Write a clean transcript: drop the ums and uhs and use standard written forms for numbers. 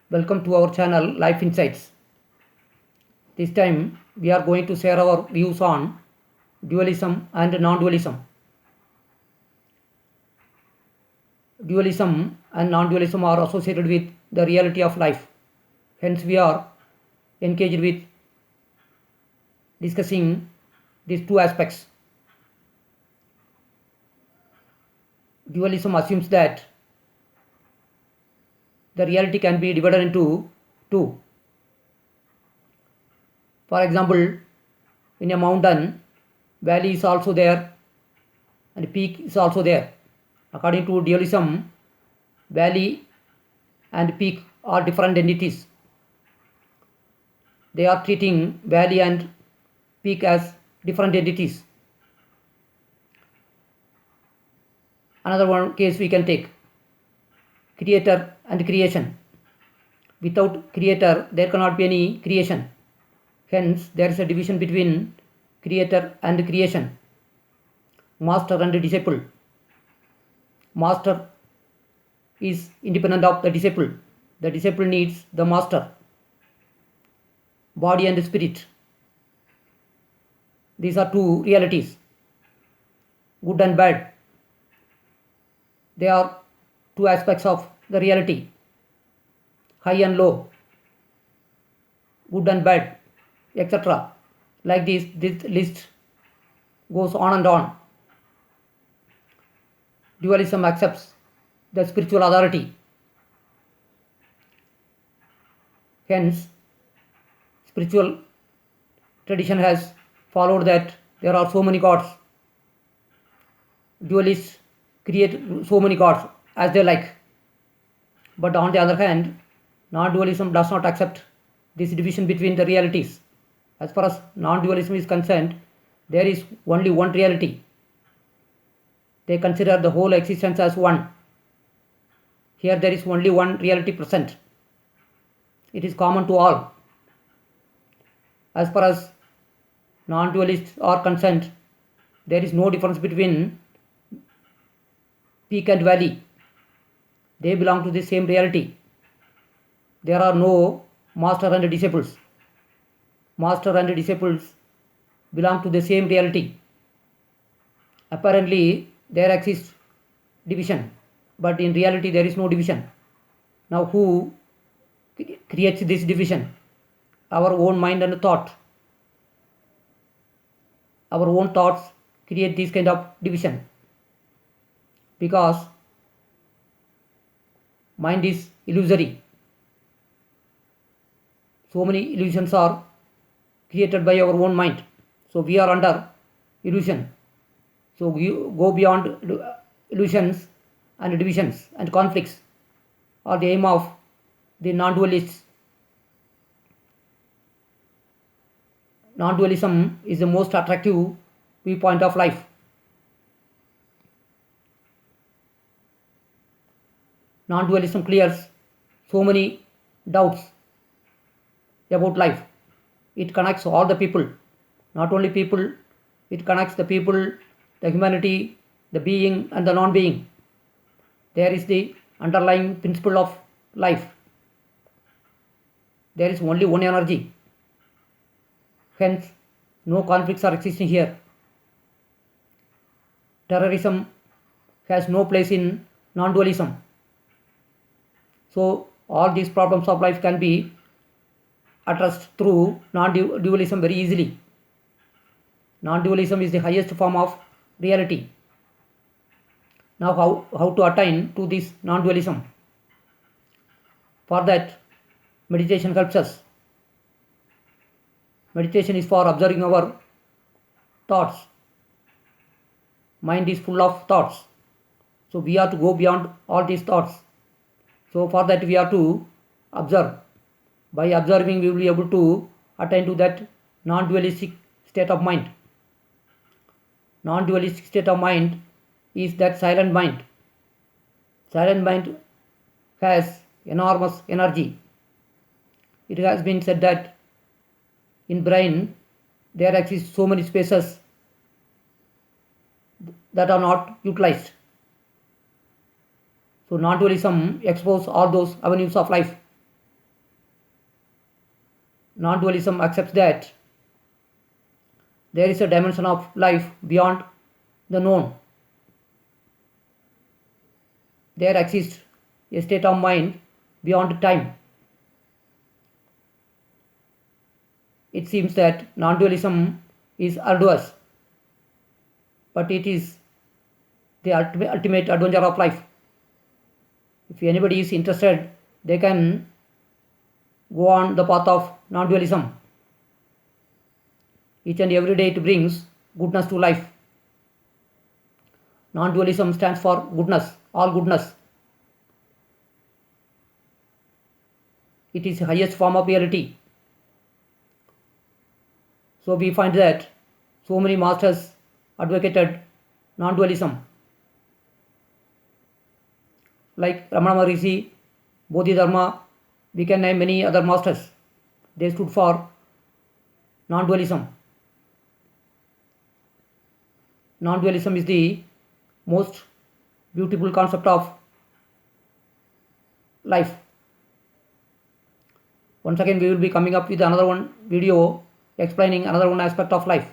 Welcome to our channel Life Insights. This time we are going to share our views on dualism and non-dualism. Dualism and non-dualism are associated with the reality of life. Hence we are engaged with discussing these two aspects. Dualism assumes that the reality can be divided into two. For example, in a mountain, valley is also there and peak is also there. According to dualism, valley and peak are different entities. They are treating valley and peak as different entities. Another one case we can take, creator and creation. Without creator, there cannot be any creation. Hence, there is a division between creator and creation, master and disciple. Master is independent of the disciple. The disciple needs the master. Body and spirit. These are two realities, good and bad. They are two aspects of the reality, high and low, good and bad, etc. Like this list goes on and on. Dualism accepts the spiritual authority. Hence, spiritual tradition has followed that there are so many gods. Dualists create so many gods as they like. But on the other hand, non-dualism does not accept this division between the realities. As far as non-dualism is concerned, there is only one reality. They consider the whole existence as one. Here there is only one reality present. It is common to all. As far as non-dualists are concerned, there is no difference between peak and valley. They belong to the same reality. There are no master and disciples. Master and disciples belong to the same reality. Apparently, there exists division, but in reality, there is no division. Now, who creates this division? Our own mind and thought. Our own thoughts create this kind of division because mind is illusory. So many illusions are created by our own mind. So we are under illusion. So you go beyond illusions and divisions and conflicts are the aim of the non-dualists. Non-dualism is the most attractive viewpoint of life. Non-dualism clears so many doubts about life. It connects all the people, not only people, it connects the people, the humanity, the being and the non-being. There is the underlying principle of life. There is only one energy. Hence, no conflicts are existing here. Terrorism has no place in non-dualism. So, all these problems of life can be addressed through non-dualism very easily. Non-dualism is the highest form of reality. Now, how to attain to this non-dualism? For that, meditation helps us. Meditation is for observing our thoughts. Mind is full of thoughts. So we have to go beyond all these thoughts. So for that we have to observe. By observing we will be able to attain to that non-dualistic state of mind. Non-dualistic state of mind is that silent mind. Silent mind has enormous energy. It has been said that in brain there exist so many spaces that are not utilized. So non-dualism exposes all those avenues of life. non-dualism accepts that there is a dimension of life beyond the known. There exists a state of mind beyond time. It seems that non-dualism is arduous, but it is the ultimate adventure of life. If anybody is interested, they can go on the path of non-dualism. Each and every day it brings goodness to life. Non-dualism stands for goodness, all goodness. It is the highest form of reality. So we find that so many masters advocated non-dualism. Like Ramana Maharishi, Bodhidharma, we can name many other masters. They stood for non-dualism. Non-dualism is the most beautiful concept of life. Once again, we will be coming up with another one video explaining another one aspect of life.